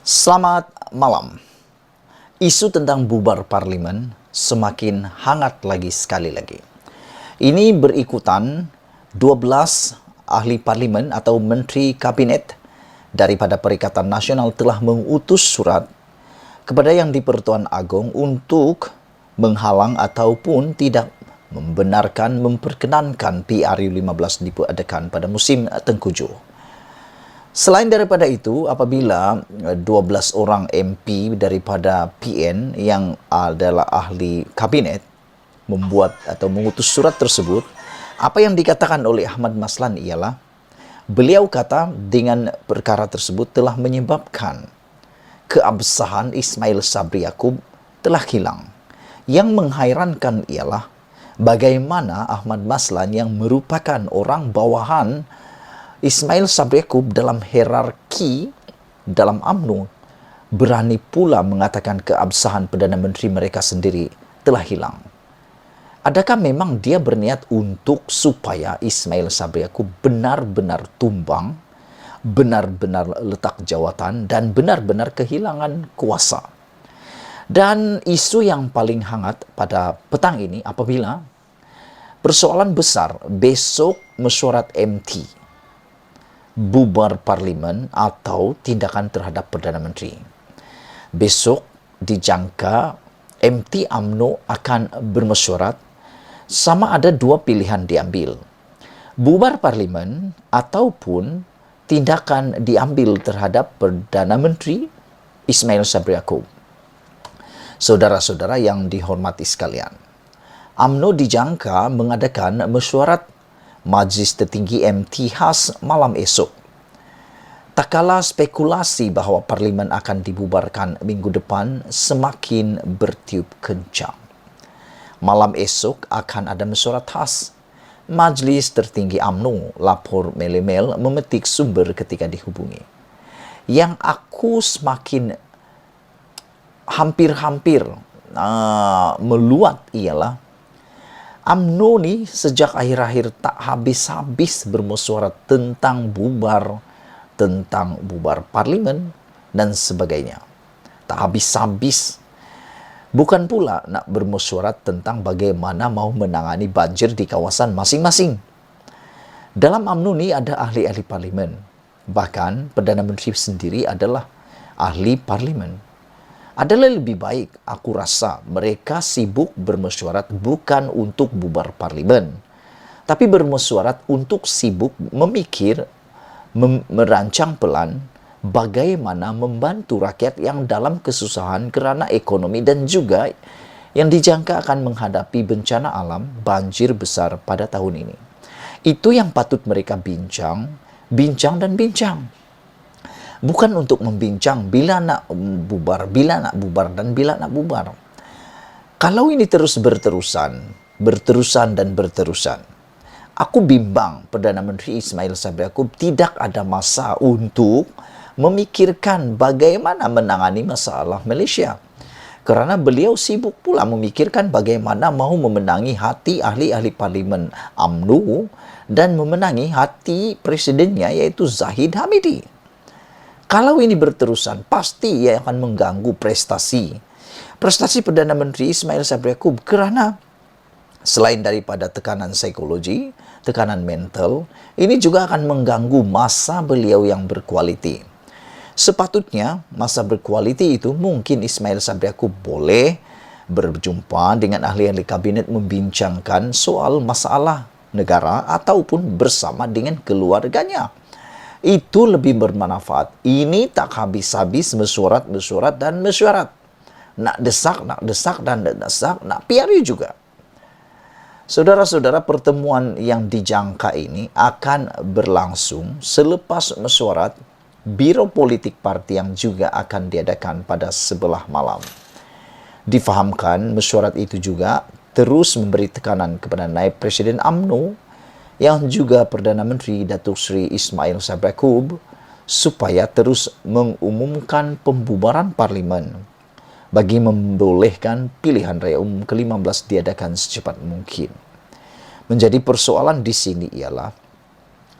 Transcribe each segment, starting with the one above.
Selamat malam. Isu tentang bubar parlimen semakin hangat lagi sekali lagi. Ini berikutan 12 ahli parlimen atau menteri kabinet daripada Perikatan Nasional telah mengutus surat kepada Yang di-Pertuan Agong untuk menghalang ataupun tidak memperkenankan PRU15 diadakan pada musim tengkujuh. Selain daripada itu, apabila 12 orang MP daripada PN yang adalah ahli kabinet membuat atau mengutus surat tersebut, apa yang dikatakan oleh Ahmad Maslan ialah beliau kata dengan perkara tersebut telah menyebabkan keabsahan Ismail Sabri Yaakob telah hilang. Yang menghairankan ialah bagaimana Ahmad Maslan yang merupakan orang bawahan Ismail Sabri Yaakob dalam hierarki dalam UMNO berani pula mengatakan keabsahan Perdana Menteri mereka sendiri telah hilang. Adakah memang dia berniat untuk supaya Ismail Sabri Yaakob benar-benar tumbang, benar-benar letak jawatan dan benar-benar kehilangan kuasa? Dan isu yang paling hangat pada petang ini apabila persoalan besar besok mesyuarat MT bubar parlimen atau tindakan terhadap Perdana Menteri. Besok dijangka MT UMNO akan bermesyuarat, sama ada dua pilihan diambil. Bubar parlimen ataupun tindakan diambil terhadap Perdana Menteri Ismail Sabri Yaakob. Saudara-saudara yang dihormati sekalian, UMNO dijangka mengadakan mesyuarat Majlis Tertinggi MT khas malam esok. Tak kala spekulasi bahawa parlimen akan dibubarkan minggu depan semakin bertiup kencang. Malam esok akan ada mesyuarat khas. Majlis Tertinggi UMNO lapor mele-mel memetik sumber ketika dihubungi. Yang aku semakin hampir-hampir meluat ialah UMNO ni sejak akhir-akhir tak habis-habis bermesyuarat tentang bubar parlimen dan sebagainya. Tak habis-habis. Bukan pula nak bermesyuarat tentang bagaimana mau menangani banjir di kawasan masing-masing. Dalam UMNO ni ada ahli-ahli parlimen. Bahkan Perdana Menteri sendiri adalah ahli parlimen. Adalah lebih baik, aku rasa, mereka sibuk bermesyuarat bukan untuk bubar parlimen, tapi bermesyuarat untuk sibuk memikir, merancang pelan bagaimana membantu rakyat yang dalam kesusahan kerana ekonomi dan juga yang dijangka akan menghadapi bencana alam banjir besar pada tahun ini. Itu yang patut mereka bincang dan bincang. Bukan untuk membincang bila nak bubar dan bila nak bubar. Kalau ini terus berterusan, aku bimbang Perdana Menteri Ismail Sabri Yaakob tidak ada masa untuk memikirkan bagaimana menangani masalah Malaysia. Kerana beliau sibuk pula memikirkan bagaimana mahu memenangi hati ahli-ahli parlimen UMNO dan memenangi hati presidennya iaitu Zahid Hamidi. Kalau ini berterusan, pasti ia akan mengganggu prestasi Perdana Menteri Ismail Sabri Yaakob kerana selain daripada tekanan psikologi, tekanan mental, ini juga akan mengganggu masa beliau yang berkualiti. Sepatutnya, masa berkualiti itu mungkin Ismail Sabri Yaakob boleh berjumpa dengan ahli-ahli kabinet membincangkan soal masalah negara ataupun bersama dengan keluarganya. Itu lebih bermanfaat. Ini tak habis-habis mesyuarat. Nak desak, nak PRU juga. Saudara-saudara, pertemuan yang dijangka ini akan berlangsung selepas mesyuarat Biro Politik Parti yang juga akan diadakan pada sebelah malam. Difahamkan mesyuarat itu juga terus memberi tekanan kepada Naib Presiden UMNO yang juga Perdana Menteri Datuk Seri Ismail Sabri Yaakob supaya terus mengumumkan pembubaran parlimen bagi membolehkan pilihan raya umum ke-15 diadakan secepat mungkin. Menjadi persoalan di sini ialah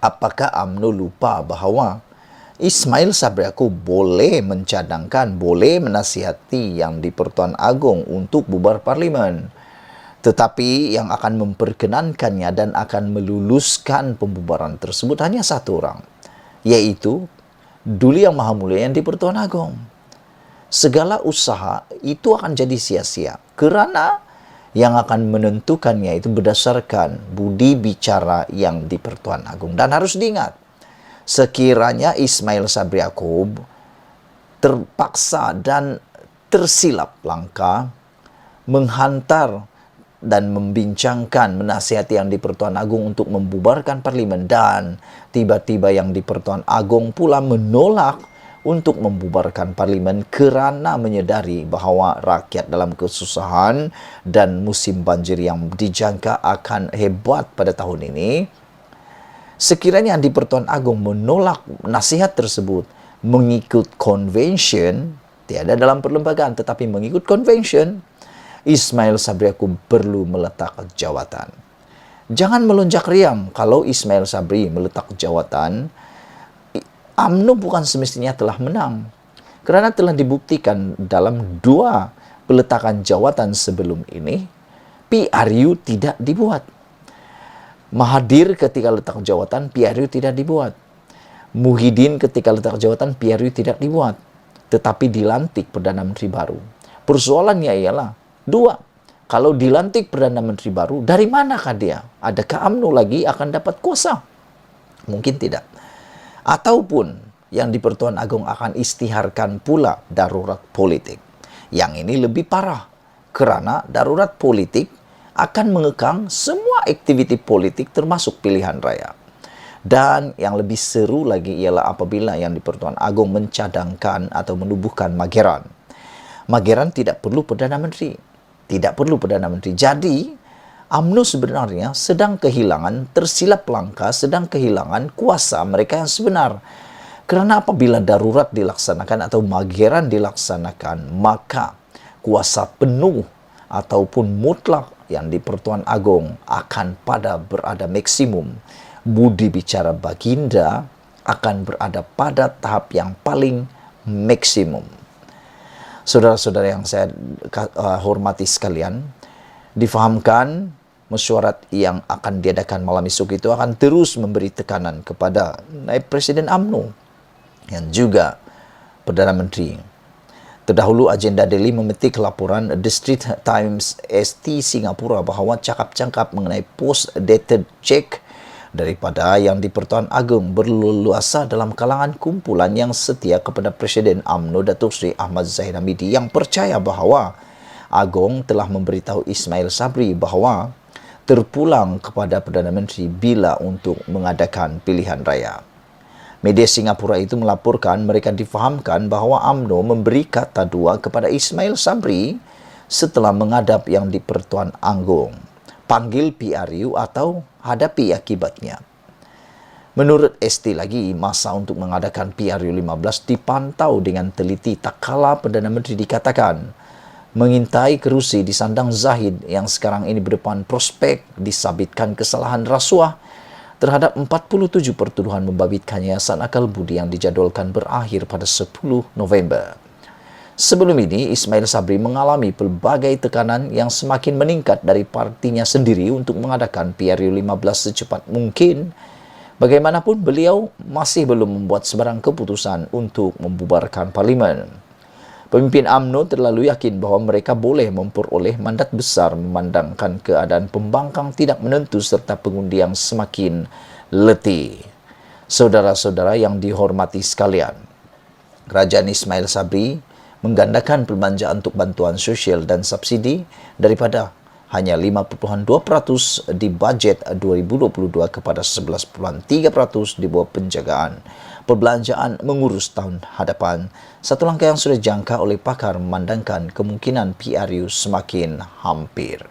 apakah UMNO lupa bahawa Ismail Sabri Yaakob boleh mencadangkan, boleh menasihati yang di Pertuan Agong untuk bubar parlimen. Tetapi yang akan memperkenankannya dan akan meluluskan pembubaran tersebut hanya satu orang, yaitu Duli Yang Maha Mulia yang di Pertuan Agong. Segala usaha itu akan jadi sia-sia kerana yang akan menentukannya itu berdasarkan budi bicara yang di Pertuan Agong. Dan harus diingat, sekiranya Ismail Sabri Yaakob terpaksa dan tersilap langkah menghantar dan membincangkan, menasihati yang di Pertuan Agong untuk membubarkan parlimen, dan tiba-tiba yang di Pertuan Agong pula menolak untuk membubarkan parlimen kerana menyedari bahawa rakyat dalam kesusahan dan musim banjir yang dijangka akan hebat pada tahun ini. Sekiranya di Pertuan Agong menolak nasihat tersebut, mengikut convention, tiada dalam perlembagaan tetapi mengikut convention, Ismail Sabri Yaakob perlu meletak jawatan. Jangan melonjak riang kalau Ismail Sabri meletak jawatan. UMNO bukan semestinya telah menang, kerana telah dibuktikan dalam 2 peletakan jawatan sebelum ini, PRU tidak dibuat. Mahathir ketika letak jawatan, PRU tidak dibuat. Muhyiddin ketika letak jawatan, PRU tidak dibuat. Tetapi dilantik Perdana Menteri baru. Persoalannya ialah 2. Kalau dilantik Perdana Menteri baru, dari manakah dia? Adakah UMNO lagi akan dapat kuasa? Mungkin tidak. Ataupun yang di Pertuan Agong akan istiharkan pula darurat politik. Yang ini lebih parah, kerana darurat politik akan mengekang semua aktiviti politik termasuk pilihan raya. Dan yang lebih seru lagi ialah apabila yang di Pertuan Agong mencadangkan atau menubuhkan Mageran. Mageran tidak perlu Perdana Menteri. Tidak perlu Perdana Menteri. Jadi, UMNO sebenarnya sedang kehilangan, tersilap langkah, sedang kehilangan kuasa mereka yang sebenar. Kerana apabila darurat dilaksanakan atau Mageran dilaksanakan, maka kuasa penuh ataupun mutlak yang di Pertuan Agong akan pada berada maksimum. Budi bicara Baginda akan berada pada tahap yang paling maksimum. Saudara-saudara yang saya hormati sekalian, difahamkan mesyuarat yang akan diadakan malam esok itu akan terus memberi tekanan kepada Naib Presiden UMNO yang juga Perdana Menteri. Terdahulu agenda Delhi memetik laporan The Straits Times ST Singapura bahawa cakap-cakap mengenai post-dated check daripada yang di Pertuan Agong berleluasa dalam kalangan kumpulan yang setia kepada Presiden UMNO Datuk Seri Ahmad Zahid Hamidi yang percaya bahawa Agong telah memberitahu Ismail Sabri bahawa terpulang kepada Perdana Menteri bila untuk mengadakan pilihan raya. Media Singapura itu melaporkan mereka difahamkan bahawa UMNO memberi kata dua kepada Ismail Sabri setelah menghadap yang di Pertuan Agong. Panggil PRU atau hadapi akibatnya. Menurut ST lagi, masa untuk mengadakan PRU 15 dipantau dengan teliti tak kala Perdana Menteri dikatakan mengintai kerusi di sandang Zahid yang sekarang ini berdepan prospek disabitkan kesalahan rasuah terhadap 47 pertuduhan membabitkan Yayasan Akal Budi yang dijadualkan berakhir pada 10 November. Sebelum ini, Ismail Sabri mengalami pelbagai tekanan yang semakin meningkat dari partinya sendiri untuk mengadakan PRU 15 secepat mungkin. Bagaimanapun, beliau masih belum membuat sebarang keputusan untuk membubarkan parlimen. Pemimpin UMNO terlalu yakin bahawa mereka boleh memperoleh mandat besar memandangkan keadaan pembangkang tidak menentu serta pengundi yang semakin letih. Saudara-saudara yang dihormati sekalian, Kerajaan Ismail Sabri menggandakan perbelanjaan untuk bantuan sosial dan subsidi daripada hanya 5.2% di bajet 2022 kepada 11.3% di bawah penjagaan perbelanjaan mengurus tahun hadapan. Satu langkah yang sudah dijangka oleh pakar memandangkan kemungkinan PRU semakin hampir.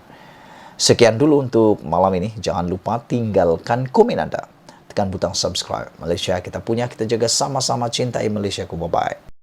Sekian dulu untuk malam ini. Jangan lupa tinggalkan komen anda. Tekan butang subscribe. Malaysia kita punya, kita jaga sama-sama cintai Malaysia. Bye-bye.